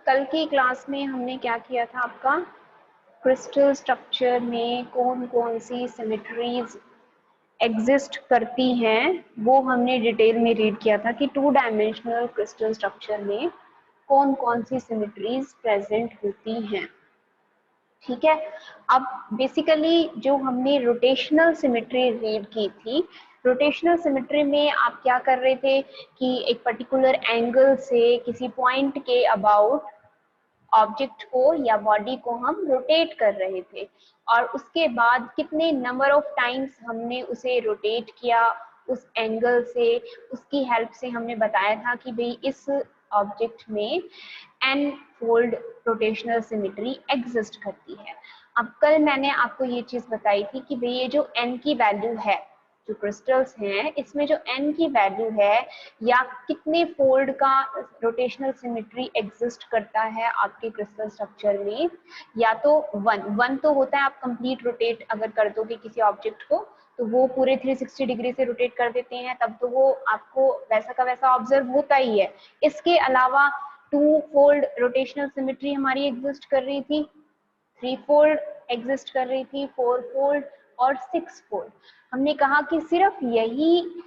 कल की क्लास में हमने क्या किया था आपका, क्रिस्टल स्ट्रक्चर में कौन कौन सी सिमेट्रीज एग्जिस्ट करती हैं वो हमने डिटेल में रीड किया था कि 2 डायमेंशनल क्रिस्टल स्ट्रक्चर में कौन कौन सी सिमेट्रीज प्रेजेंट होती हैं। ठीक है, अब बेसिकली जो हमने रोटेशनल सिमेट्री रीड की थी, रोटेशनल सिमेट्री में आप क्या कर रहे थे कि एक पर्टिकुलर एंगल से किसी पॉइंट के अबाउट ऑब्जेक्ट को या बॉडी को हम रोटेट कर रहे थे और उसके बाद कितने नंबर ऑफ टाइम्स हमने उसे रोटेट किया उस एंगल से, उसकी हेल्प से हमने बताया था कि भाई इस ऑब्जेक्ट में n fold rotational symmetry exist करती है। अब कल मैंने आपको ये चीज बताई थी कि भाई ये जो n की वैल्यू है, जो क्रिस्टल्स हैं इसमें जो n की वैल्यू है या कितने फोल्ड का रोटेशनल सिमेट्री एग्जिस्ट करता है आपके क्रिस्टल स्ट्रक्चर में, या तो वन तो होता है, आप कंप्लीट रोटेट अगर कर दोगे किसी ऑब्जेक्ट को तो वो पूरे 360 डिग्री से रोटेट कर देते हैं, तब तो वो आपको वैसा का वैसा ऑब्जर्व होता ही है। इसके अलावा 2 फोल्ड रोटेशनल सिमेट्री हमारी एग्जिस्ट कर रही थी, 3 फोल्ड एग्जिस्ट कर रही थी, 4 फोल्ड और 6 फोल्ड। हमने कहा कि सिर्फ यही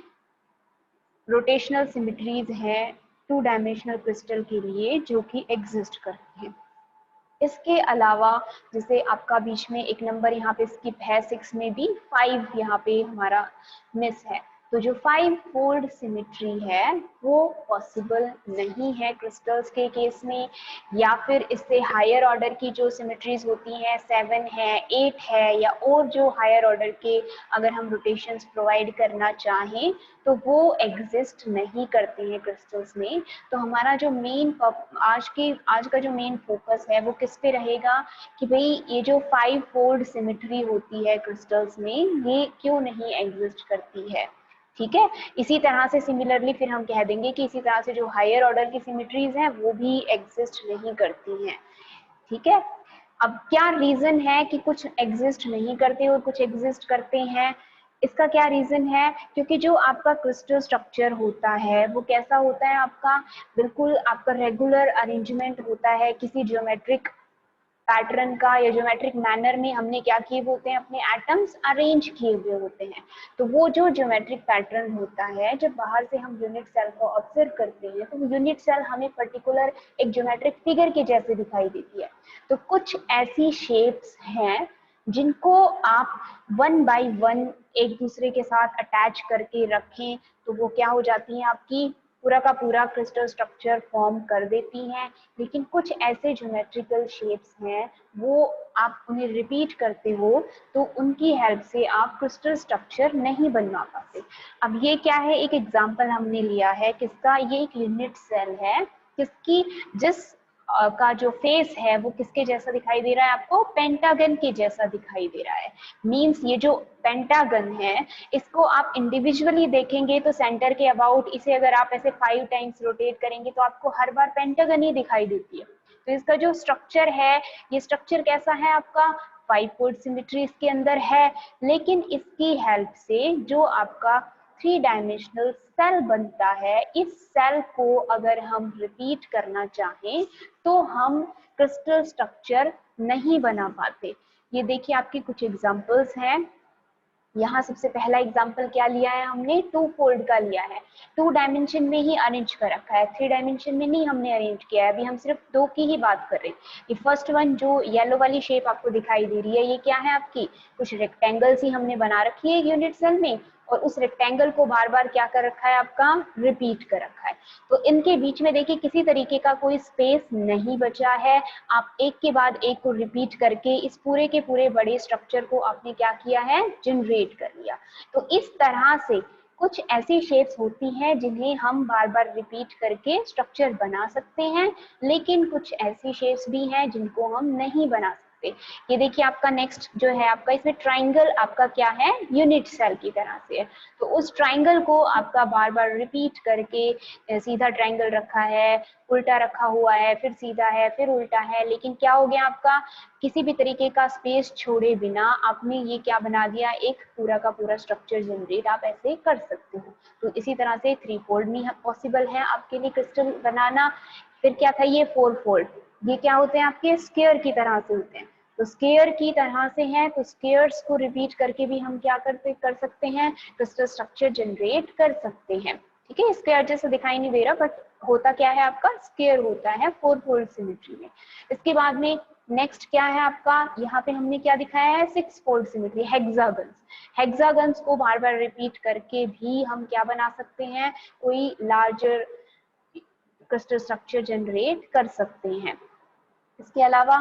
रोटेशनल सिमेट्रीज हैं 2 डायमेंशनल क्रिस्टल के लिए जो कि एग्जिस्ट करती हैं। इसके अलावा जैसे आपका बीच में एक नंबर यहाँ पे स्किप है 6 में भी 5 यहाँ पे हमारा मिस है, तो जो 5 फोल्ड सिमेट्री है वो पॉसिबल नहीं है क्रिस्टल्स के केस में, या फिर इससे हायर ऑर्डर की जो सिमेट्रीज होती हैं 7 है 8 है या और जो हायर ऑर्डर के अगर हम रोटेशंस प्रोवाइड करना चाहें तो वो एग्जिस्ट नहीं करते हैं क्रिस्टल्स में। तो हमारा जो मेन आज का जो मेन फोकस है वो किस पे रहेगा कि भाई ये जो 5 फोल्ड सिमेट्री होती है क्रिस्टल्स में ये क्यों नहीं एग्जिस्ट करती है। ठीक है, इसी तरह से सिमिलरली फिर हम कह देंगे कि इसी तरह से जो हायर ऑर्डर की सिमेट्रीज हैं वो भी एग्जिस्ट नहीं करती हैं। ठीक है, अब क्या रीजन है कि कुछ एग्जिस्ट नहीं करते और कुछ एग्जिस्ट करते हैं, इसका क्या रीजन है, क्योंकि जो आपका क्रिस्टल स्ट्रक्चर होता है वो कैसा होता है आपका, बिल्कुल आपका रेगुलर अरेंजमेंट होता है किसी ज्योमेट्रिक पैटर्न का या ज्योमेट्रिक मैनर में हमने क्या किए होते हैं, अपने एटम्स अरेंज किए हुए होते हैं। तो वो जो ज्योमेट्रिक पैटर्न होता है जब बाहर से हम यूनिट सेल को ऑब्जर्व करते हैं तो यूनिट सेल हमें पर्टिकुलर एक ज्योमेट्रिक फिगर के जैसे दिखाई देती है। तो कुछ ऐसी शेप्स हैं जिनको आप 1 बाय 1 एक दूसरे के साथ अटैच करके रखें तो वो क्या हो जाती हैं, आपकी पूरा का पूरा क्रिस्टल स्ट्रक्चर फॉर्म कर देती हैं। लेकिन कुछ ऐसे ज्योमेट्रिकल शेप्स हैं वो आप उन्हें रिपीट करते हो तो उनकी हेल्प से आप क्रिस्टल स्ट्रक्चर नहीं बनवा पाते। अब ये क्या है, एक एग्जांपल हमने लिया है किसका, ये एक यूनिट सेल है किसकी, जिस का जो फेस है वो किसके जैसा दिखाई दे रहा है आपको, पेंटागन के जैसा दिखाई दे रहा है। मींस ये जो पेंटागन है इसको आप इंडिविजुअली देखेंगे तो सेंटर के अबाउट इसे अगर आप ऐसे 5 टाइम्स रोटेट करेंगे तो आपको हर बार पेंटागन ही दिखाई देती है। तो इसका जो स्ट्रक्चर है, ये स्ट्रक्चर कैसा है आपका, 5 फोल्ड सिमेट्री इसके अंदर है, लेकिन इसकी हेल्प से जो आपका 3 डायमेंशनल सेल बनता है, इस सेल को अगर हम रिपीट करना चाहें तो हम क्रिस्टल स्ट्रक्चर नहीं बना पाते। ये देखिए आपके कुछ एग्जांपल्स हैं। यहाँ सबसे पहला एग्जांपल क्या लिया है हमने, 2 फोल्ड का लिया है, 2 डायमेंशन में ही अरेंज कर रखा है, 3 डायमेंशन में नहीं हमने अरेंज किया है। अभी हम सिर्फ 2 की ही बात कर रहे हैं। ये फर्स्ट वन जो येलो वाली शेप आपको दिखाई दे रही है ये क्या है आपकी, कुछ रेक्टेंगल्स ही हमने बना रखी है यूनिट सेल में और उस रेक्टेंगल को बार बार क्या कर रखा है आपका, रिपीट कर रखा है। तो इनके बीच में देखिए किसी तरीके का कोई स्पेस नहीं बचा है, आप एक के बाद एक को रिपीट करके इस पूरे के पूरे बड़े स्ट्रक्चर को आपने क्या किया है, जनरेट कर लिया। तो इस तरह से कुछ ऐसी शेप्स होती हैं जिन्हें हम बार बार रिपीट करके स्ट्रक्चर बना सकते हैं, लेकिन कुछ ऐसी शेप्स भी हैं जिनको हम नहीं बना सकते। ये देखिए आपका नेक्स्ट जो है आपका, इसमें ट्राइंगल आपका क्या है, यूनिट सेल की तरह से है। तो उस ट्राइंगल को आपका बार बार रिपीट करके सीधा ट्राइंगल रखा है, उल्टा रखा हुआ है, फिर सीधा है, फिर उल्टा है, लेकिन क्या हो गया आपका, किसी भी तरीके का स्पेस छोड़े बिना आपने ये क्या बना दिया, एक पूरा का पूरा स्ट्रक्चर जनरेट आप ऐसे कर सकते हो। तो इसी तरह से 3 फोल्ड में पॉसिबल है आपके लिए क्रिस्टल बनाना। फिर क्या था ये 4 फोल्ड, ये क्या होते हैं आपके स्क्वायर की तरह से होते हैं, तो स्क्वायर की तरह से हैं, तो स्क्वायर्स को रिपीट करके भी हम क्या कर सकते हैं, क्रिस्टल स्ट्रक्चर जनरेट कर सकते हैं। ठीक है, स्क्वायर जैसे दिखाई नहीं दे रहा बट होता क्या है आपका स्क्वायर होता है 4 फोल्ड सिमेट्री में। इसके बाद में नेक्स्ट क्या है आपका, यहाँ पे हमने क्या दिखाया है 6 फोल्ड सिमेट्री, हेक्सागन्स। हेक्सागन्स को बार बार रिपीट करके भी हम क्या बना सकते हैं, कोई लार्जर क्रिस्टल स्ट्रक्चर जनरेट कर सकते हैं। इसके अलावा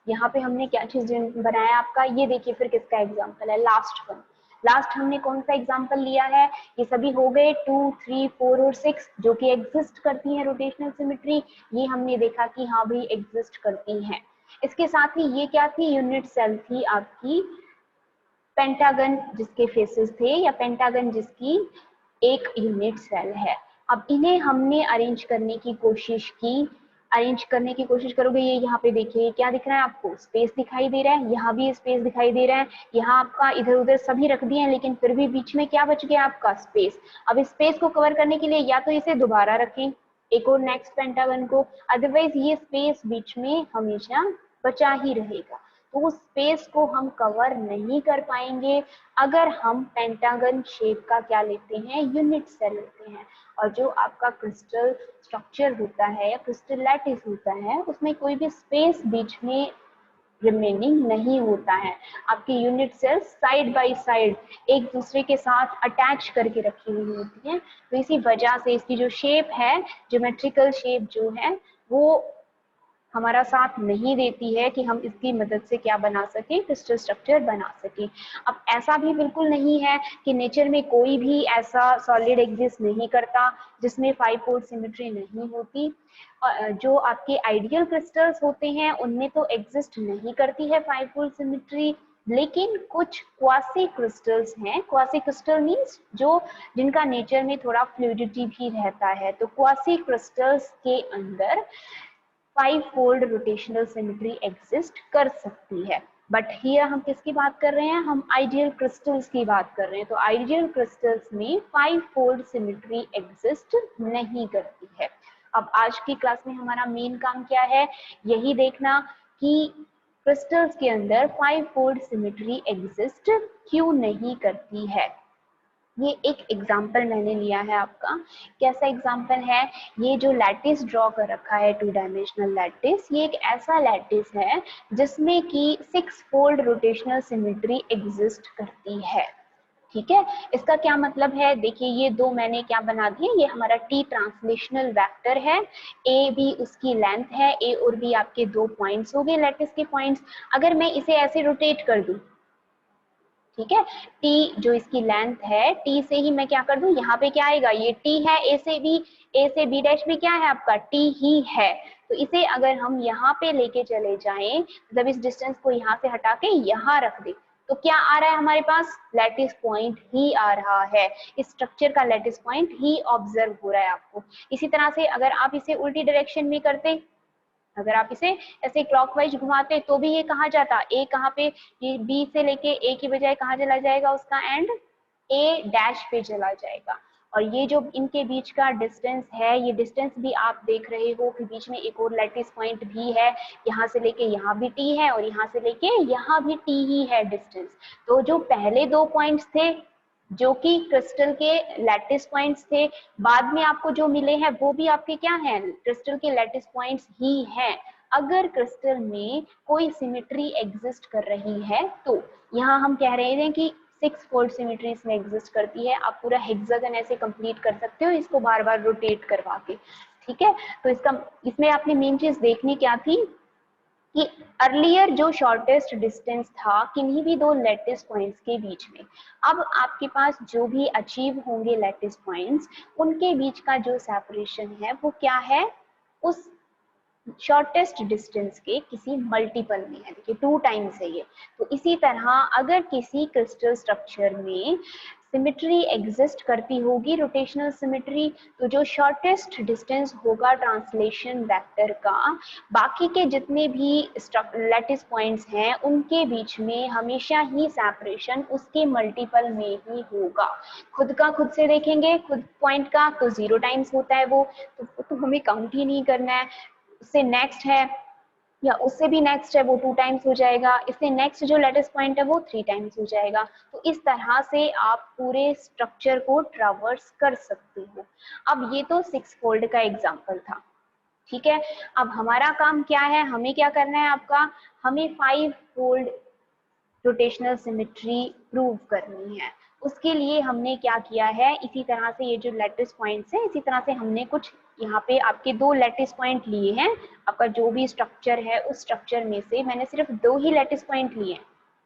यहाँ पे हमने क्या चीज बनाया आपका, ये देखिए फिर किसका एग्जांपल है, लास्ट वन। लास्ट हमने कौन सा एग्जांपल लिया है, ये सभी हो गए 2, 3, 4 और 6 जो कि एग्जिस्ट करती है रोटेशनल सिमेट्री, ये हमने देखा कि हाँ भाई एग्जिस्ट करती हैं। इसके साथ ही ये क्या थी, यूनिट सेल थी आपकी, पेंटागन जिसके फेसेस थे या पेंटागन जिसकी एक यूनिट सेल है। अब इन्हें हमने अरेंज करने की कोशिश की, अरेंज करने की कोशिश करोगे, ये यहाँ पे देखिए क्या दिख रहा है आपको, स्पेस दिखाई दे रहा है, यहाँ भी स्पेस दिखाई दे रहा है, यहाँ आपका इधर उधर सभी रख दिए हैं, लेकिन फिर भी बीच में क्या बच गया आपका स्पेस। अब इस स्पेस को कवर करने के लिए या तो इसे दोबारा रखें एक और नेक्स्ट पेंटागन को, अदरवाइज ये स्पेस बीच में हमेशा बचा ही रहेगा। तो उस स्पेस को हम कवर नहीं कर पाएंगे अगर हम पेंटागन शेप का क्या लेते हैं, यूनिट सेल लेते हैं। और जो आपका क्रिस्टल स्ट्रक्चर होता है या क्रिस्टल लैटिस होता है उसमें कोई भी स्पेस बीच में रिमेनिंग नहीं होता है, आपकी unit cells side by side एक दूसरे के साथ अटैच करके रखी हुई होती हैं। तो इसी वजह से इसकी जो शेप है, ज्योमेट्रिकल शेप जो है वो हमारा साथ नहीं देती है कि हम इसकी मदद से क्या बना सके, क्रिस्टल स्ट्रक्चर बना सके। अब ऐसा भी बिल्कुल नहीं है कि नेचर में कोई भी ऐसा सॉलिड एग्जिस्ट नहीं करता जिसमें 5 फोल्ड सिमेट्री नहीं होती। जो आपके आइडियल क्रिस्टल्स होते हैं उनमें तो एग्जिस्ट नहीं करती है 5 फोल्ड सिमेट्री, लेकिन कुछ क्वासी क्रिस्टल्स हैं, क्वासी क्रिस्टल मीन्स जो जिनका नेचर में थोड़ा फ्लूइडिटी भी रहता है, तो क्वासी क्रिस्टल्स के अंदर 5 फोल्ड रोटेशनल सिमेट्री एग्जिस्ट कर सकती है। बट हियर हम किसकी बात कर रहे हैं, हम आइडियल क्रिस्टल्स की बात कर रहे हैं। तो आइडियल क्रिस्टल्स में 5 फोल्ड सिमेट्री एग्जिस्ट नहीं करती है। अब आज की क्लास में हमारा मेन काम क्या है, यही देखना कि क्रिस्टल्स के अंदर 5 फोल्ड सिमेट्री एग्जिस्ट क्यों नहीं करती है। ये एक एग्जाम्पल मैंने लिया है आपका, कैसा एग्जाम्पल है, ये जो लैटिस ड्रॉ कर रखा है 2 डायमेंशनल लैटिस, ये एक ऐसा लैटिस है जिसमें कि 6 फोल्ड रोटेशनल सिमेट्री एग्जिस्ट करती है। ठीक है, इसका क्या मतलब है, देखिए ये दो मैंने क्या बना दिए, ये हमारा टी ट्रांसलेशनल वेक्टर है, ए बी उसकी लेंथ है, ए और बी आपके 2 पॉइंट्स हो गए लैटिस के पॉइंट्स। अगर मैं इसे ऐसे रोटेट कर दूं, ठीक है, टी जो इसकी लेंथ है, टी से ही मैं क्या कर दूं, यहाँ पे क्या आएगा, ये टी है, ए से बी डैश में क्या है आपका टी ही है। तो इसे अगर हम यहाँ पे लेके चले जाएं, मतलब इस डिस्टेंस को यहाँ से हटा के यहाँ रख दे, तो क्या आ रहा है हमारे पास, लैटिस पॉइंट ही आ रहा है, इस स्ट्रक्चर का लैटिस पॉइंट ही ऑब्जर्व हो रहा है आपको। इसी तरह से अगर आप इसे उल्टी डायरेक्शन में करते, अगर आप इसे ऐसे क्लॉकवाइज घुमाते तो भी ये कहाँ जाता, ए कहाँ पे, ये बी से लेके ए की बजाय कहाँ चला जाएगा, उसका एंड ए डैश पे चला जाएगा। और ये जो इनके बीच का डिस्टेंस है, ये डिस्टेंस भी आप देख रहे हो कि बीच में एक और लैटिस पॉइंट भी है, यहाँ से लेके यहाँ भी टी है और यहाँ से लेके यहाँ भी टी ही है डिस्टेंस। तो जो पहले 2 पॉइंट्स थे जो कि क्रिस्टल के लैटिस पॉइंट्स थे, बाद में आपको जो मिले हैं वो भी आपके क्या हैं, क्रिस्टल के लैटिस पॉइंट्स ही हैं। अगर क्रिस्टल में कोई सिमेट्री एग्जिस्ट कर रही है तो यहाँ हम कह रहे हैं कि 6 फोल्ड सिमेट्री इसमें एग्जिस्ट करती है। आप पूरा हेक्सागन ऐसे कंप्लीट कर सकते हो इसको बार बार रोटेट करवा के। ठीक है, तो इसमें आपने मेन चीज देखनी क्या थी कि अर्लियर जो शॉर्टेस्ट डिस्टेंस था किन्हीं भी 2 लैटिस पॉइंट्स के बीच में, अब आपके पास जो भी अचीव होंगे लैटिस पॉइंट्स, उनके बीच का जो सेपरेशन है वो क्या है, उस शॉर्टेस्ट डिस्टेंस के किसी मल्टीपल में है, देखिए 2 टाइम्स है ये। तो इसी तरह अगर किसी क्रिस्टल स्ट्रक्चर में सिमेट्री एग्जिस्ट करती होगी, रोटेशनल सिमेट्री, तो जो शॉर्टेस्ट डिस्टेंस होगा ट्रांसलेशन वेक्टर का, बाकी के जितने भी लैटिस पॉइंट्स हैं उनके बीच में हमेशा ही सेपरेशन उसके मल्टीपल में ही होगा। खुद का खुद से देखेंगे, खुद पॉइंट का तो 0 टाइम्स होता है वो, तो हमें काउंट ही नहीं करना है। उससे नेक्स्ट है या उससे भी नेक्स्ट है वो 2 टाइम्स हो जाएगा, इससे नेक्स्ट जो लेटेस्ट पॉइंट है वो 3 टाइम्स हो जाएगा। तो इस तरह से आप पूरे स्ट्रक्चर को ट्रैवर्स कर सकते हो। अब ये तो 6 फोल्ड का एग्जांपल था, ठीक है। अब हमारा काम क्या है, हमें क्या करना है आपका, हमें 5 फोल्ड रोटेशनल सिमेट्री प्रूव करनी है। उसके लिए हमने क्या किया है, इसी तरह से ये जो लैटिस पॉइंट्स है, इसी तरह से हमने कुछ यहाँ पे आपके 2 लैटिस पॉइंट लिए हैं। आपका जो भी स्ट्रक्चर है उस स्ट्रक्चर में से मैंने सिर्फ 2 ही लैटिस पॉइंट लिए हैं,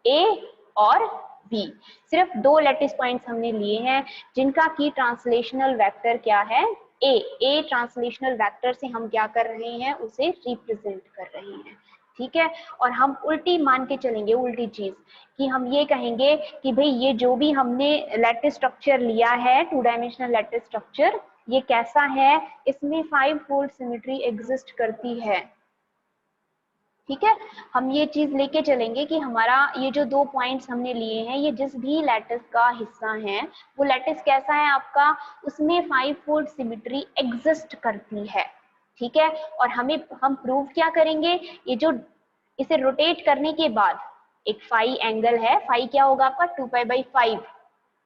ए और बी। सिर्फ 2 लैटिस पॉइंट्स हमने लिए हैं जिनका की ट्रांसलेशनल वेक्टर क्या है, ए ट्रांसलेशनल वेक्टर से हम क्या कर रहे हैं, उसे रिप्रेजेंट कर रहे हैं, ठीक है। और हम उल्टी मान के चलेंगे, उल्टी चीज कि हम ये कहेंगे कि भाई ये जो भी हमने लैटिस स्ट्रक्चर लिया है, 2 डायमेंशनल लैटिस स्ट्रक्चर, ये कैसा है, इसमें 5 फोल्ड सिमेट्री एग्जिस्ट करती है, ठीक है। हम ये चीज लेके चलेंगे कि हमारा ये जो 2 पॉइंट्स हमने लिए हैं, ये जिस भी लैटिस का हिस्सा है वो लैटिस कैसा है आपका, उसमें 5 फोल्ड सिमेट्री एग्जिस्ट करती है, ठीक है। और हम प्रूव क्या करेंगे, ये जो इसे रोटेट करने के बाद एक फाई एंगल है, फाई क्या होगा आपका 2π/5,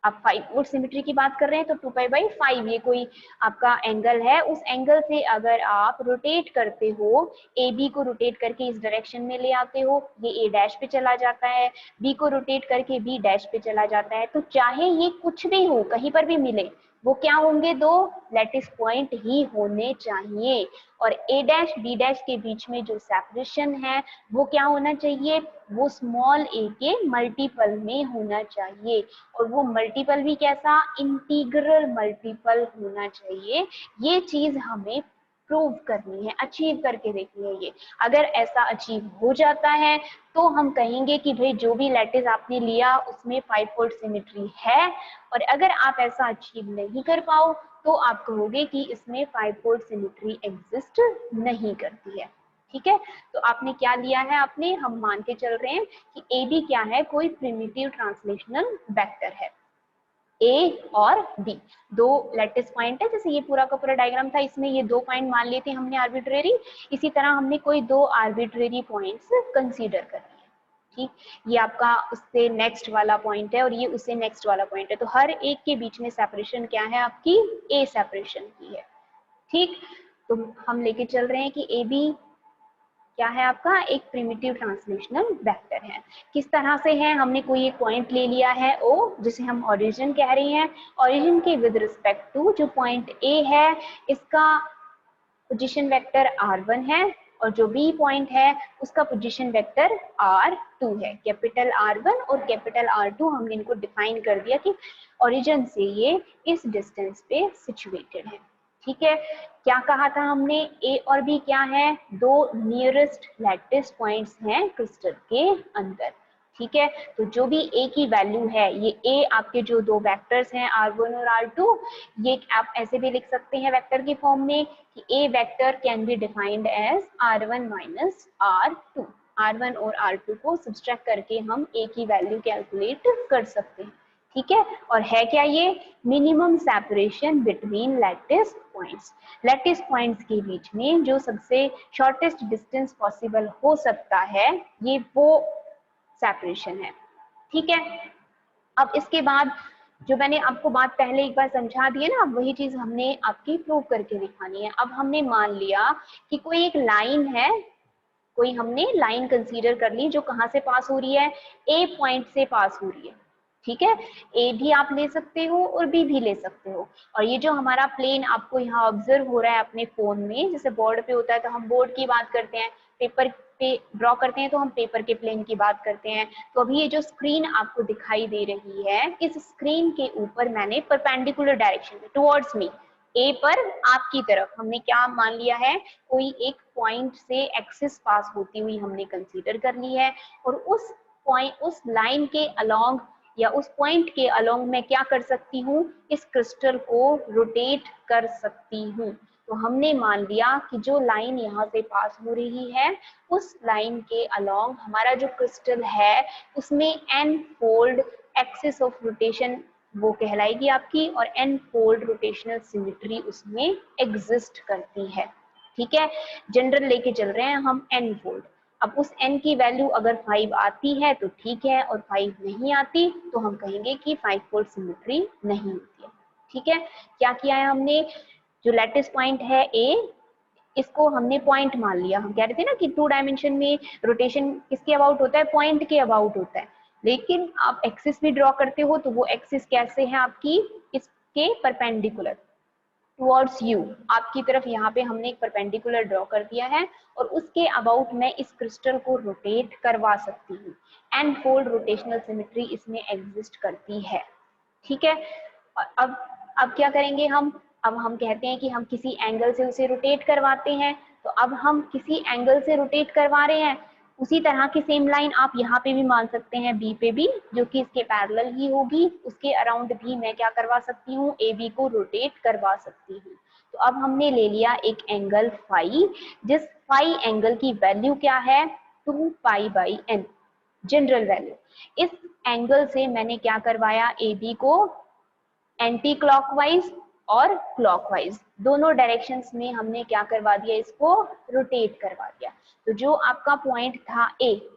आप 5 वोल्ट सिमेट्री की बात कर रहे हैं तो 2π/5 ये कोई आपका एंगल है। उस एंगल से अगर आप रोटेट करते हो, ए बी को रोटेट करके इस डायरेक्शन में ले आते हो, ये ए डैश पे चला जाता है, बी को रोटेट करके बी डैश पे चला जाता है, तो चाहे ये कुछ भी हो, कहीं पर भी मिले, वो क्या होंगे, 2 लैटिस पॉइंट ही होने चाहिए। और ए डैश बी डैश के बीच में जो सेपरेशन है वो क्या होना चाहिए, वो स्मॉल ए के मल्टीपल में होना चाहिए। और वो मल्टीपल भी कैसा, इंटीग्रल मल्टीपल होना चाहिए। ये चीज हमें प्रूव करनी है, अचीव करके देखनी है। ये अगर ऐसा अचीव हो जाता है तो हम कहेंगे कि भाई जो भी लैटिस आपने लिया उसमें 5 फोल्ड सिमेट्री है। और अगर आप ऐसा अचीव नहीं कर पाओ तो आप कहोगे कि इसमें 5 फोल्ड सिमेट्री एग्जिस्ट नहीं करती है, ठीक है। तो आपने क्या लिया है, आपने, हम मान के चल रहे हैं कि ए बी क्या है, कोई प्रिमिटिव ट्रांसलेशनल वेक्टर है। ए और बी 2 लैटिस पॉइंट है, जैसे ये पूरा का पूरा डायग्राम था, इसमें ये 2 पॉइंट मान लिए थे हमने आर्बिट्रेरी, इसी तरह हमने कोई 2 आर्बिट्रेरी पॉइंट्स कंसीडर कर लिए, ठीक। ये आपका उससे नेक्स्ट वाला पॉइंट है और ये उससे नेक्स्ट वाला पॉइंट है, तो हर एक के बीच में सेपरेशन क्या है आपकी, ए सेपरेशन की है, ठीक। तो हम लेके चल रहे हैं कि ए बी क्या है आपका, एक प्रिमिटिव ट्रांसलेशनल वेक्टर है। किस तरह से है, हमने कोई एक पॉइंट ले लिया है ओ, जिसे हम ओरिजिन कह रहे हैं। ओरिजिन के विद रिस्पेक्ट टू जो पॉइंट ए है, इसका पोजीशन वेक्टर r1 है, और जो बी पॉइंट है उसका पोजीशन वेक्टर r2 है। कैपिटल R1 और कैपिटल R2 हमने इनको डिफाइन कर दिया कि ओरिजिन से ये इस डिस्टेंस पे सिचुएटेड है, ठीक है। क्या कहा था हमने, ए और बी क्या है, 2 नियरेस्ट लैटिस पॉइंट्स हैं क्रिस्टल के अंदर, ठीक है। तो जो भी ए की वैल्यू है, ये ए आपके जो 2 वेक्टर्स हैं r1 और r2, ये आप ऐसे भी लिख सकते हैं वेक्टर की फॉर्म में कि a vector can be defined as r1 minus r2। r1 और r2 को सब्सट्रैक्ट करके हम ए की वैल्यू कैलकुलेट कर सकते हैं, ठीक है। और है क्या ये, minimum separation between lattice points, lattice points के बीच में जो सबसे शॉर्टेस्ट डिस्टेंस पॉसिबल हो सकता है, ये वो सेपरेशन है, ठीक है। अब इसके बाद जो मैंने आपको बात पहले एक बार समझा दी है ना, अब वही चीज हमने आपकी प्रूव करके दिखानी है। अब हमने मान लिया कि कोई एक लाइन है, कोई हमने लाइन कंसीडर कर ली जो कहाँ से पास हो रही है, ए पॉइंट से पास हो रही है, ठीक है। ए भी आप ले सकते हो और बी भी ले सकते हो। और ये जो हमारा प्लेन आपको यहाँ ऑब्जर्व हो रहा है अपने फोन में, जैसे बोर्ड पे होता है तो हम बोर्ड की बात करते हैं, पेपर पे ड्रॉ करते हैं तो हम पेपर के प्लेन की बात करते हैं। तो अभी ये जो स्क्रीन आपको दिखाई दे रही है, इस स्क्रीन के ऊपर मैंने परपेंडिकुलर डायरेक्शन में टुवर्ड्स मी, ए पर आपकी तरफ हमने क्या मान लिया है, कोई एक पॉइंट से एक्सिस पास होती हुई हमने कंसीडर कर ली है। और उस पॉइंट, उस लाइन के अलोंग या उस पॉइंट के अलोंग मैं क्या कर सकती हूँ, इस क्रिस्टल को रोटेट कर सकती हूँ। तो हमने मान लिया कि जो लाइन यहाँ से पास हो रही है, उस लाइन के अलोंग हमारा जो क्रिस्टल है उसमें n fold axis of rotation वो कहलाएगी आपकी, और n फोल्ड रोटेशनल सिमेट्री उसमें एग्जिस्ट करती है, ठीक है। जनरल लेके चल रहे हैं हम n फोल्ड। अब उस n की वैल्यू अगर 5 आती है तो ठीक है, और 5 नहीं आती तो हम कहेंगे कि 5 फोल्ड सिमेट्री नहीं होती है। ठीक है, क्या किया है हमने, जो लैटिस पॉइंट है A, इसको हमने पॉइंट मान लिया। हम कह रहे थे ना कि 2 डायमेंशन में रोटेशन किसके अबाउट होता है, पॉइंट के अबाउट होता है। लेकिन आप एक्सिस भी ड्रॉ करते हो तो वो एक्सिस कैसे है आपकी, इसके परपेंडिकुलर टुवर्ड्स यू, आपकी तरफ यहाँ पे हमने एक परपेंडिकुलर ड्रॉ कर दिया है, और उसके अबाउट मैं इस क्रिस्टल को रोटेट करवा सकती हूँ। एन फोल्ड रोटेशनल सिमेट्री इसमें एग्जिस्ट करती है। ठीक है, अब क्या करेंगे हम, अब हम कहते हैं कि हम किसी एंगल से उसे रोटेट करवाते हैं, तो अब हम किसी एंगल से रोटेट करवा रहे हैं, उसी तरह की सेम लाइन आप यहाँ पे भी मान सकते हैं, बी पे भी, जो कि इसके पैरेलल ही होगी, उसके अराउंड भी मैं क्या करवा सकती हूँ, ए बी को रोटेट करवा सकती हूँ। तो अब हमने ले लिया एक एंगल फाई, जिस फाई एंगल की वैल्यू क्या है, 2π/n जनरल वैल्यू। इस एंगल से मैंने क्या करवाया, ए बी को एंटी क्लॉकवाइज और क्लॉकवाइज दोनों डायरेक्शंस में हमने क्या करवा दिया, इसको रोटेट करवा दिया। तो जो आपका पॉइंट था ए,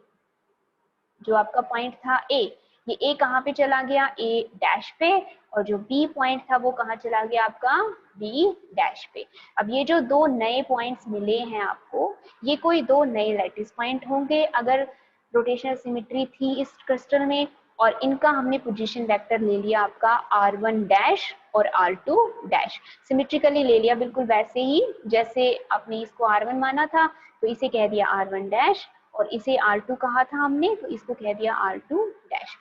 जो आपका पॉइंट था ए, ये ए कहाँ पे चला गया, ए डैश पे, और जो बी पॉइंट था वो कहाँ चला गया आपका, बी डैश पे। अब ये जो दो नए पॉइंट्स मिले हैं आपको, ये कोई दो नए लैटिस पॉइंट होंगे अगर रोटेशनल सिमेट्री थी इस क्रिस्टल में, और इनका हमने पोजीशन वेक्टर ले लिया आपका r1 डैश और r2 डैश, सिमेट्रिकली ले लिया, बिल्कुल वैसे ही जैसे आपने इसको r1 माना था तो इसे कह दिया r1 डैश, और इसे R2 कहा था हमने तो इसको कह दिया R2 डैश।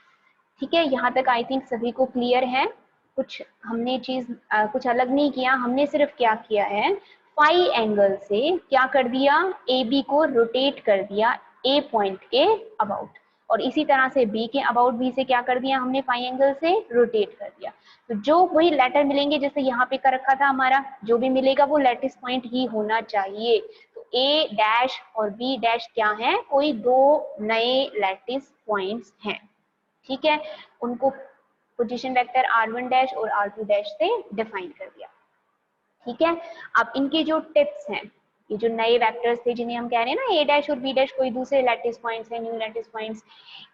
ठीक है, यहाँ तक आई थिंक सभी को क्लियर है। कुछ हमने कुछ अलग नहीं किया, हमने सिर्फ क्या किया है, फाई एंगल से क्या कर दिया, ए बी को रोटेट कर दिया ए पॉइंट के अबाउट, और इसी तरह से बी के अबाउट भी से क्या कर दिया हमने, फाई एंगल से रोटेट कर दिया। तो जो वही लेटर मिलेंगे जैसे यहाँ पे कर रखा था हमारा, जो भी मिलेगा वो लैटिस पॉइंट ही होना चाहिए। तो ए डैश और बी डैश क्या है, कोई दो नए लैटिस पॉइंट्स हैं। ठीक है, उनको पोजीशन वेक्टर r1 डैश और r2 डैश से डिफाइन कर दिया। ठीक है, अब इनके जो टिप्स हैं, ये जो नए वेक्टर्स थे जिन्हें हम कह रहे हैं ना ए डैश और बी डैश कोई दूसरे लैटिस पॉइंट्स हैं, न्यू लैटिस पॉइंट्स,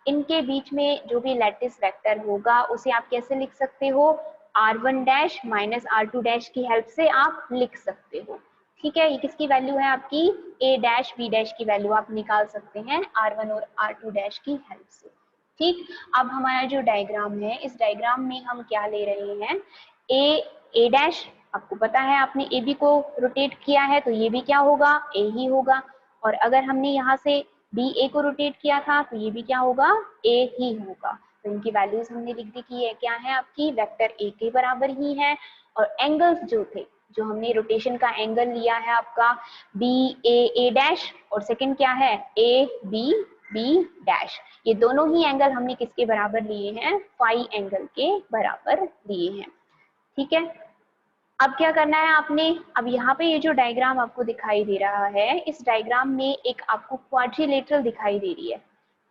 इनके बीच में जो भी लैटिस वेक्टर होगा उसे आप कैसे लिख सकते हो, r1 dash minus r2 dash की हेल्प से आप लिख सकते हो। ठीक है, ये किसकी वैल्यू है आपकी, ए डैश बी डैश की वैल्यू आप निकाल सकते हैं r1 और r2 डैश की हेल्प से। ठीक, अब हमारा जो डायग्राम है, इस डायग्राम में हम क्या ले रहे हैं, ए डैश, आपको पता है आपने ए बी को रोटेट किया है तो ये भी क्या होगा, ए ही होगा, और अगर हमने यहाँ से बी ए को रोटेट किया था तो ये भी क्या होगा, ए ही होगा। तो इनकी वैल्यूज हमने लिख दी कि ये क्या है आपकी, वेक्टर ए के बराबर ही है, और एंगल्स जो थे, जो हमने रोटेशन का एंगल लिया है आपका बी ए डैश, और सेकंड क्या है ए बी बी डैश, ये दोनों ही एंगल हमने किसके बराबर लिए हैं, फाई एंगल के बराबर लिए हैं। ठीक है, अब क्या करना है आपने, अब यहाँ पे ये जो डायग्राम आपको दिखाई दे रहा है, इस डायग्राम में एक आपको क्वाड्रिलेटरल दिखाई दे रही है,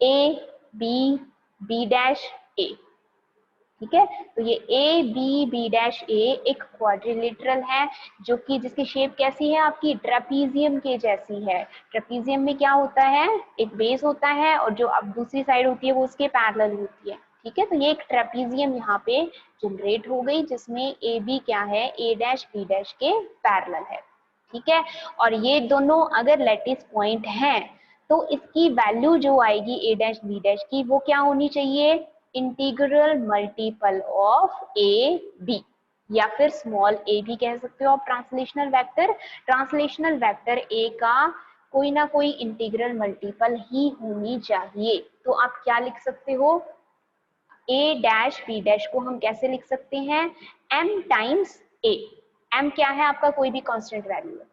ए बी बी डैश ए। ठीक है, तो ये ए बी बी डैश ए एक क्वाड्रिलेटरल है, जो कि जिसकी शेप कैसी है आपकी, ट्रेपीजियम के जैसी है। ट्रेपीजियम में क्या होता है, एक बेस होता है और जो अब दूसरी साइड होती है वो उसके पैरेलल होती है। ठीक है, तो ये एक ट्रेपीजियम यहाँ पे जनरेट हो गई, जिसमें ए बी क्या है, ए डैश बी डैश के पैरेलल है। ठीक है, और ये दोनों अगर लैटिस पॉइंट हैं तो इसकी वैल्यू जो आएगी ए डैश बी डैश की, वो क्या होनी चाहिए, integral multiple of a b, या फिर स्मॉल ए भी कह सकते हो आप। ट्रांसलेशनल वेक्टर ए का कोई ना कोई इंटीग्रल मल्टीपल ही होनी चाहिए। तो आप क्या लिख सकते हो, ए डैश बी डैश को हम कैसे लिख सकते हैं, m टाइम्स ए। m क्या है आपका, कोई भी कांस्टेंट वैल्यू है।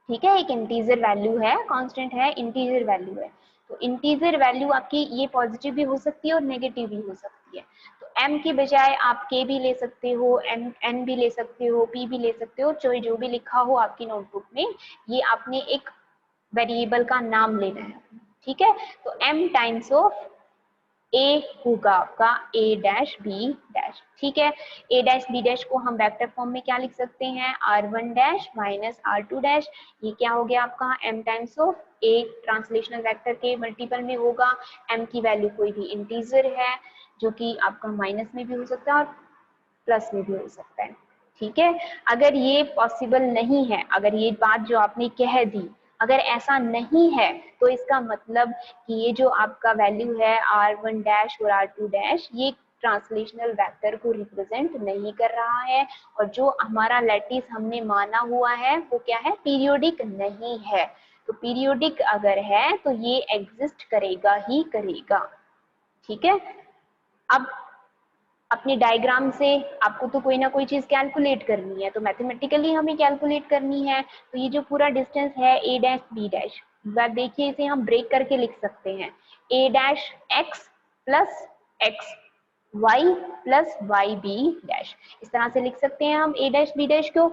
ठीक है, एक इंटीजर वैल्यू है, कांस्टेंट है, इंटीजर वैल्यू है। तो इंटीजर वैल्यू आपकी ये पॉजिटिव भी हो सकती है और नेगेटिव भी हो सकती है। तो m की बजाय आप k भी ले सकते हो, n भी ले सकते हो, p भी ले सकते हो, चाहे जो भी लिखा हो आपकी नोटबुक में, ये आपने एक वेरिएबल का नाम लेना है। ठीक है, तो m टाइम्स ऑफ ए होगा आपका ए डैश बी डैश, ठीक है। ए डैश बी डैश को हम वेक्टर फॉर्म में क्या लिख सकते हैं, r1 dash minus r2 dash. ये क्या हो गया आपका m times of A translational vector के मल्टीपल में होगा। m की वैल्यू कोई भी इंटीजर है जो कि आपका माइनस में भी हो सकता है और प्लस में भी हो सकता है, ठीक है। अगर ये पॉसिबल नहीं है, अगर ये बात जो आपने कह दी अगर ऐसा नहीं है, तो इसका मतलब कि ये जो आपका वैल्यू है r1 डैश और r2 डैश ये ट्रांसलेशनल वेक्टर को रिप्रेजेंट नहीं कर रहा है, और जो हमारा लैटिस हमने माना हुआ है वो क्या है, पीरियोडिक नहीं है। तो पीरियोडिक अगर है तो ये एग्जिस्ट करेगा ही करेगा, ठीक है। अब अपने डायग्राम से आपको तो कोई ना कोई चीज कैलकुलेट करनी है, तो मैथमेटिकली हमें कैलकुलेट करनी है। तो ये जो पूरा डिस्टेंस है ए डैश बी डैश, देखिए इसे हम ब्रेक करके लिख सकते हैं, A dash X plus X Y plus Y B dash, इस तरह से लिख सकते हैं हम ए डैश बी डैश को,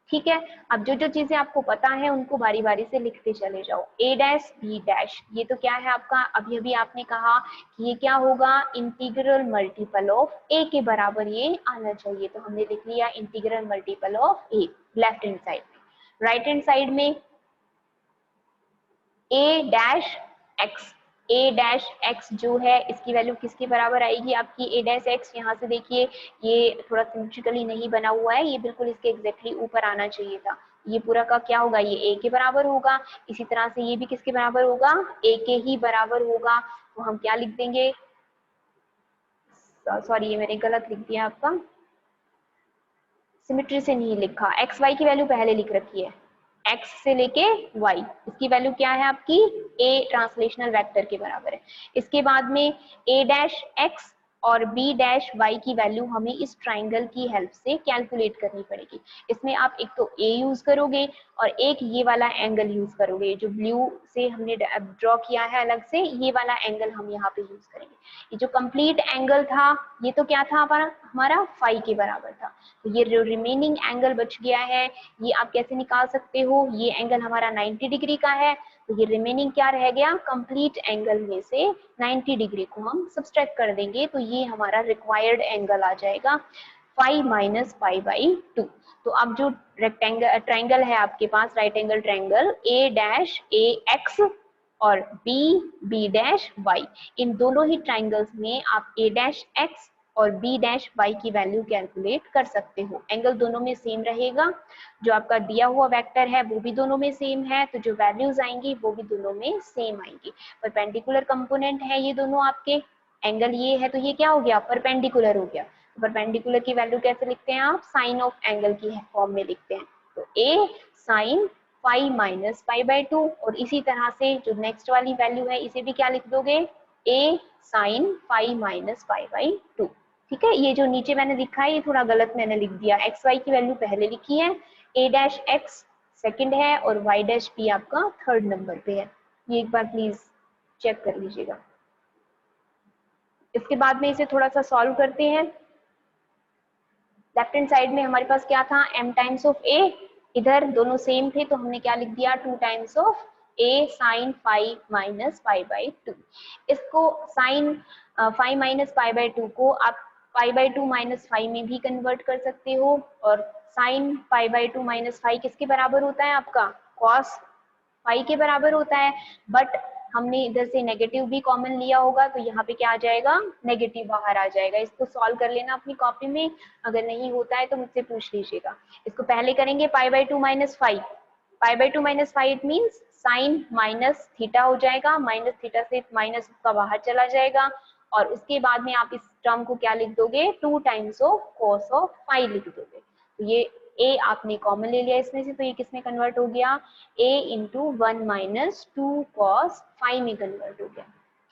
ठीक है। अब जो जो चीजें आपको पता है उनको बारी बारी से लिखते चले जाओ। ए डैश बी डैश ये तो क्या है आपका, अभी अभी आपने कहा कि ये क्या होगा, इंटीग्रल मल्टीपल ऑफ ए के बराबर ये आना चाहिए, तो हमने लिख लिया integral multiple of A left hand side में। राइट हैंड साइड में ए डैश एक्स, ए डैश एक्स जो है इसकी वैल्यू किसके बराबर आएगी आपकी, ए डैश एक्स, यहाँ से देखिए ये थोड़ा सिमेट्रिकली नहीं बना हुआ है, ये बिल्कुल इसके एग्जैक्टली ऊपर आना चाहिए था। ये पूरा का क्या होगा, ये ए के बराबर होगा। इसी तरह से ये भी किसके बराबर होगा, ए के ही बराबर होगा। तो हम क्या लिख देंगे, सॉरी ये मैंने गलत लिख दिया, आपका सिमेट्री से नहीं लिखा, एक्स वाई की वैल्यू पहले लिख रखी है, x से लेके y, इसकी वैल्यू क्या है आपकी, a ट्रांसलेशनल वेक्टर के बराबर है। इसके बाद में a डैश x और b डैश y की वैल्यू हमें इस ट्राइंगल की हेल्प से कैलकुलेट करनी पड़ेगी। इसमें आप एक तो a यूज करोगे और एक ये वाला एंगल यूज करोगे, जो ब्लू से हमने ड्रॉ किया है अलग से, ये वाला एंगल हम यहाँ पे यूज करेंगे। ये जो कंप्लीट एंगल था ये तो क्या था हमारा फाई के बराबर था, तो ये जो रिमेनिंग एंगल बच गया है ये आप कैसे निकाल सकते हो, ये एंगल हमारा 90 डिग्री का है, तो ये रिमेनिंग क्या रह गया, कंप्लीट एंगल में से 90 डिग्री को हम सब्सट्रैक्ट कर देंगे, तो ये हमारा रिक्वायर्ड एंगल आ जाएगा फाई माइनस पाई बाई 2। तो अब जो रेक्टेंगल ट्राइंगल है आपके पास, right angle triangle A dash A X और बी डैश वाई, इन दोनों ही ट्राइंगल्स में आप ए डैश एक्स और बी डैश वाई की वैल्यू कैलकुलेट कर सकते हो। एंगल दोनों में सेम रहेगा, जो आपका दिया हुआ वेक्टर है वो भी दोनों में सेम है, तो जो वैल्यूज आएंगी वो भी दोनों में सेम आएंगी। परपेंडिकुलर कंपोनेंट है ये दोनों आपके, एंगल ये है तो ये क्या हो गया, परपेंडिकुलर हो गया। परपेंडिकुलर की वैल्यू कैसे लिखते हैं आप, साइन ऑफ एंगल की फॉर्म में लिखते हैं, तो A sine phi minus pi by 2, और इसी तरह से जो नेक्स्ट वाली वैल्यू है इसे भी क्या लिख दोगे, A sine phi minus pi by 2, ठीक है। ये जो नीचे मैंने लिखा है ये थोड़ा गलत मैंने लिख दिया, एक्स वाई की वैल्यू पहले लिखी है, ए डैश एक्स सेकंड है और वाई डैश पी आपका थर्ड नंबर पे है, ये एक बार प्लीज चेक कर लीजिएगा। इसके बाद में इसे थोड़ा सा सॉल्व करते हैं। लेफ्ट हैंड साइड में हमारे पास क्या था, m टाइम्स ऑफ a, इधर दोनों सेम थे तो हमने क्या लिख दिया, 2 times of a sine phi minus pi by 2। इसको sine phi minus pi by 2 को आप पाई बाई 2 माइनस फाई में भी कन्वर्ट कर सकते हो, और sine pi by 2 minus phi किसके बराबर होता है आपका, कॉस फाई के बराबर होता है। बट हमने इधर से नेगेटिव भी कॉमन लिया होगा तो यहाँ पे क्या आ जाएगा, नेगेटिव बाहर आ जाएगा। इसको सॉल्व कर लेना अपनी कॉपी में, अगर नहीं होता है तो मुझसे पूछ लीजिएगा। इसको पहले करेंगे पाई by 2 minus five, pi by 2 minus five it means sign minus theta हो जाएगा, माइनस थीटा से माइनस का बाहर चला जाएगा, और उसके बाद में आप इस टर्म को क्या लिख दोगे, 2 times of cos of phi लिख दोगे। तो ये a आपने कॉमन ले लिया इसमें से, तो ये किस में कन्वर्ट हो गया, a into 1 minus 2 cos phi में कन्वर्ट हो गया,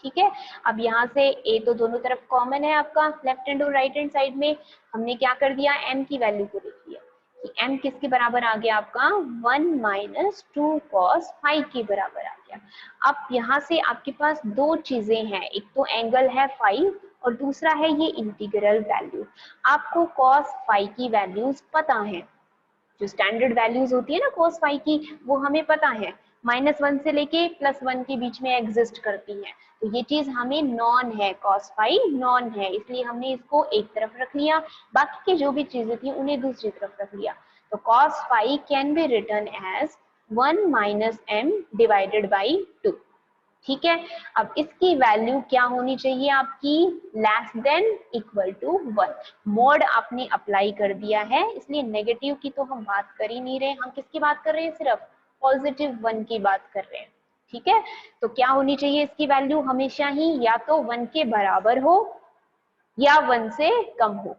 ठीक है। अब यहाँ से a तो दोनों तरफ कॉमन है आपका, लेफ्ट हैंड और राइट हैंड साइड में। हमने क्या कर दिया, m की वैल्यू को लिख लिया कि m किसके बराबर आ गया आपका, 1 माइनस 2 कॉस फाई के बराबर आ गया। अब यहाँ से आपके पास दो चीजें हैं, एक तो एंगल है फाई और दूसरा है ये इंटीग्रल वैल्यू। आपको कॉस फाई की वैल्यूज पता है, जो स्टैंडर्ड वैल्यूज होती है ना कॉस फाई की, वो हमें पता है। -1 से लेके +1 के बीच में एग्जिस्ट करती है। तो ये चीज हमें नॉन है, cos phi नॉन है, इसलिए हमने इसको एक तरफ रख लिया, बाकी की जो भी चीजें थी उन्हें दूसरी तरफ रख लिया। तो cos phi can be written as 1 - m divided by 2। ठीक है, अब इसकी वैल्यू क्या होनी चाहिए आपकी, less than equal to 1। Mod आपने अप्लाई कर दिया है, इसलिए नेगेटिव की तो हम बात कर ही नहीं रहे, हम किसकी बात कर रहे हैं, सिर्फ +1 की बात कर रहे हैं। ठीक है, तो क्या होनी चाहिए इसकी वैल्यू, हमेशा ही या तो 1 के बराबर हो या 1 से कम हो।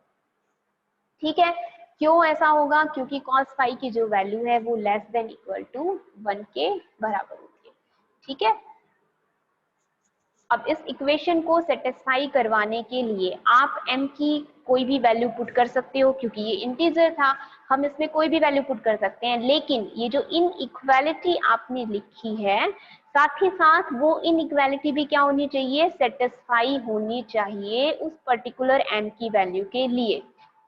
ठीक है, क्यों ऐसा होगा, क्योंकि cos phi की जो वैल्यू है वो लेस देन इक्वल टू 1 के बराबर होती है। ठीक है, अब इस इक्वेशन को सेटिस्फाई करवाने के लिए आप m की कोई भी वैल्यू पुट कर सकते हो, क्योंकि ये इंटीजर था, हम इसमें कोई भी वैल्यू पुट कर सकते हैं, लेकिन ये जो इनइक्वालिटी आपने लिखी है, साथ ही साथ वो इनइक्वालिटी भी क्या होनी चाहिए, सेटिस्फाई होनी चाहिए उस पर्टिकुलर m की वैल्यू के लिए।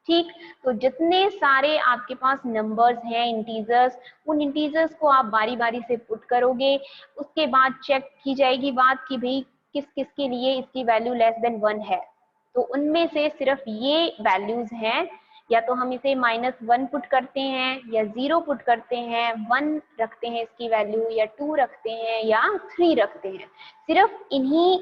ठीक, तो जितने सारे आपके पास नंबर्स हैं इंटीजर्स, उन इंटीजर्स को आप बारी बारी से पुट करोगे, उसके बाद चेक की जाएगी बात कि भाई किस किस के लिए इसकी वैल्यू लेस देन 1 है। तो उनमें से सिर्फ ये वैल्यूज हैं, या तो हम इसे -1 पुट करते हैं, या 0 पुट करते हैं, 1 रखते हैं इसकी वैल्यू, या 2 रखते हैं, या 3 रखते हैं। सिर्फ इन्हीं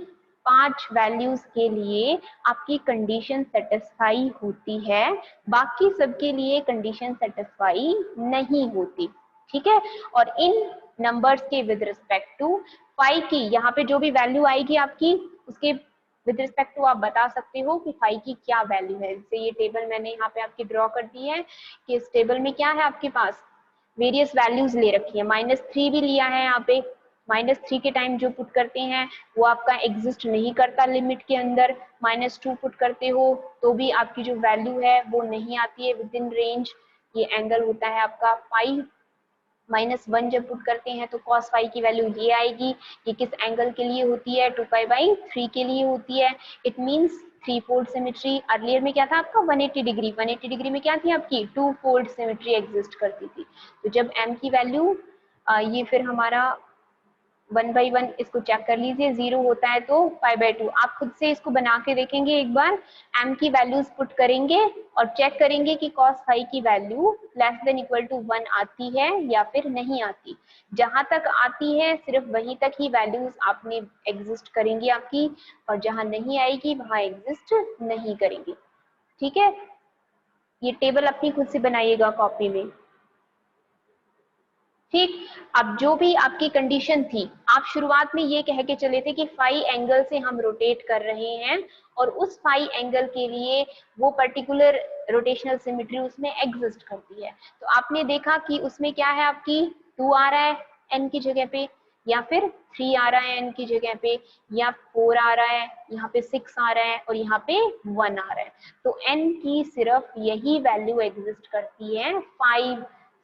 5 वैल्यूज के लिए आपकी कंडीशन सेटिस्फाई होती है, बाकी सबके लिए कंडीशन सेटिस्फाई नहीं होती। ठीक है, और इन नंबर्स के विद रिस्पेक्ट टू फाई की यहाँ पे जो भी वैल्यू आएगी आपकी, उसके विद रिस्पेक्ट टू आप बता सकते हो कि फाई की क्या वैल्यू है। जैसे ये टेबल मैंने यहाँ पे आपकी ड्रॉ कर दी है कि इस टेबल में क्या है, आपके पास वेरियस वैल्यूज ले रखी है, -3 भी लिया है यहाँ पे, -3 के टाइम जो पुट करते हैं वो आपका एग्जिस्ट नहीं करता लिमिट के अंदर, -2 पुट करते हो तो भी आपकी जो वैल्यू है वो नहीं आती है विद इन रेंज। ये एंगल होता है आपका फाई, -1 जब पुट करते हैं तो cos phi की वैल्यू ये आएगी। ये किस एंगल के लिए होती है, 2π/3 के लिए होती है। It means three fold symmetry. Earlier में क्या था आपका 180 डिग्री, 180 डिग्री में क्या थी आपकी 2-फोल्ड सिमेट्री एग्जिस्ट करती थी। तो जब m की वैल्यू ये फिर हमारा 1/1 इसको चेक कर लीजिए, 0 होता है तो π/2। आप खुद से इसको बना के देखेंगे एक बार, m की वैल्यूज पुट करेंगे और चेक करेंगे कि cos phi की value less than equal to 1 आती है या फिर नहीं आती। जहां तक आती है सिर्फ वहीं तक ही वैल्यूज आपने एग्जिस्ट करेंगी आपकी, और जहां नहीं आएगी वहां एग्जिस्ट नहीं करेंगी। ठीक है, ये टेबल अपनी खुद से बनाइएगा कॉपी में। ठीक, अब जो भी आपकी कंडीशन थी, आप शुरुआत में ये कह के चले थे कि फाई एंगल से हम रोटेट कर रहे हैं, और उस फाई एंगल के लिए वो पर्टिकुलर रोटेशनल सिमेट्री उसमें एग्जिस्ट करती है। तो आपने देखा कि उसमें क्या है, आपकी 2 आ रहा है n की जगह पे, या फिर 3 आ रहा है n की जगह पे, या 4 आ रहा है, यहाँ पे 6 आ रहा है, और यहाँ पे 1 आ रहा है। तो n की सिर्फ यही वैल्यू एग्जिस्ट करती है, 5,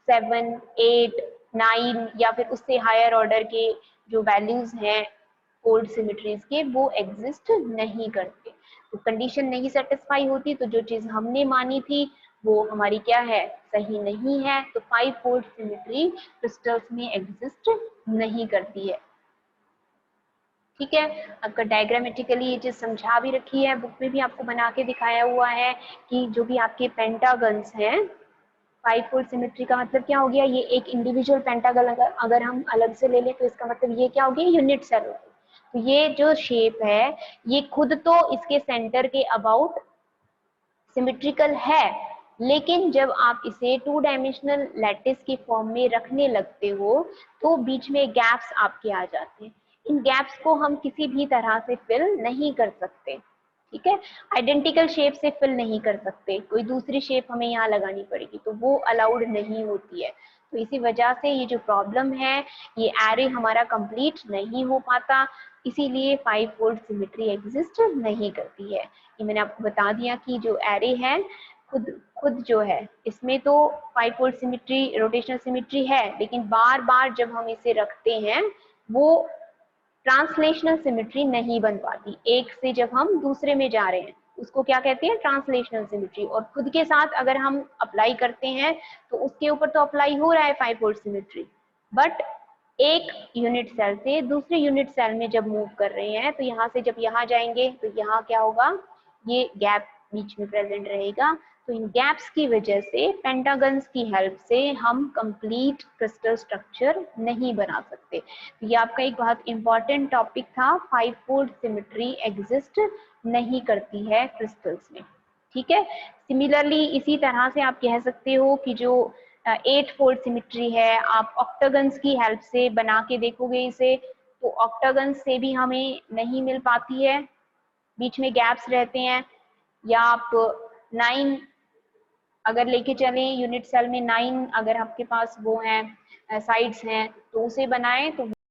7, 8, 9 या फिर उससे हायर ऑर्डर के जो वैल्यूज हैं फोल्ड सिमेट्रीज के, वो एग्जिस्ट नहीं करते। तो कंडीशन नहीं सेटिस्फाई होती, तो जो चीज हमने मानी थी वो हमारी क्या है, सही नहीं है। तो 5 फोल्ड सिमेट्री क्रिस्टल्स में एग्जिस्ट नहीं करती है। ठीक है, आपका डायग्रामेटिकली ये चीज समझा भी रखी है, बुक में भी आपको बना के दिखाया हुआ है कि जो भी आपके पेंटागन्स हैं, 5 फोल्ड सिमेट्री का मतलब क्या हो गया, ये एक इंडिविजुअल पेंटागन अगर हम अलग से ले लें तो इसका मतलब ये क्या हो गया, यूनिट सेल हो गई। तो ये जो शेप है ये खुद तो इसके सेंटर के अबाउट सिमेट्रिकल है, लेकिन जब आप इसे 2 डायमेंशनल लैटिस की फॉर्म में रखने लगते हो तो बीच में गैप्स आपके आ जाते हैं। इन गैप्स को हम किसी भी तरह से फिल नहीं कर सकते। ठीक है, आइडेंटिकल शेप से फिल नहीं कर सकते, कोई दूसरी शेप हमें यहाँ लगानी पड़ेगी, तो वो अलाउड नहीं होती है। तो इसी वजह से ये जो प्रॉब्लम है, ये एरे हमारा कंप्लीट नहीं हो पाता, इसीलिए 5 फोल्ड सिमेट्री एग्जिस्ट नहीं करती है। ये मैंने आपको बता दिया कि जो एरे है खुद जो है इसमें तो 5 फोल्ड सिमेट्री रोटेशनल सिमेट्री है, लेकिन बार बार जब हम इसे रखते हैं वो ट्रांसलेशनल सिमेट्री नहीं बन पाती। एक से जब हम दूसरे में जा रहे हैं उसको क्या कहते हैं, ट्रांसलेशनल सिमेट्री। और खुद के साथ अगर हम अप्लाई करते हैं तो उसके ऊपर तो अप्लाई हो रहा है 5 फोल्ड सिमेट्री, बट एक यूनिट सेल से दूसरे यूनिट सेल में जब मूव कर रहे हैं तो यहाँ से जब यहाँ जाएंगे तो यहाँ क्या होगा, ये गैप बीच में प्रेजेंट रहेगा। तो इन गैप्स की वजह से पेंटागन्स की हेल्प से हम कंप्लीट क्रिस्टल स्ट्रक्चर नहीं बना सकते। तो ये आपका एक बहुत इंपॉर्टेंट टॉपिक था, 5 फोल्ड सिमेट्री एग्जिस्ट नहीं करती है क्रिस्टल्स में। ठीक है, सिमिलरली इसी तरह से आप कह सकते हो कि जो 8 फोल्ड सिमेट्री है, आप ऑक्टागन्स की हेल्प से बना के देखोगे इसे, तो ऑक्टागन्स से भी हमें नहीं मिल पाती है, बीच में गैप्स रहते हैं। या आप 9 अगर लेके चलें, यूनिट सेल में 9 अगर आपके पास वो हैं साइड्स हैं, तो उसे बनाएं तो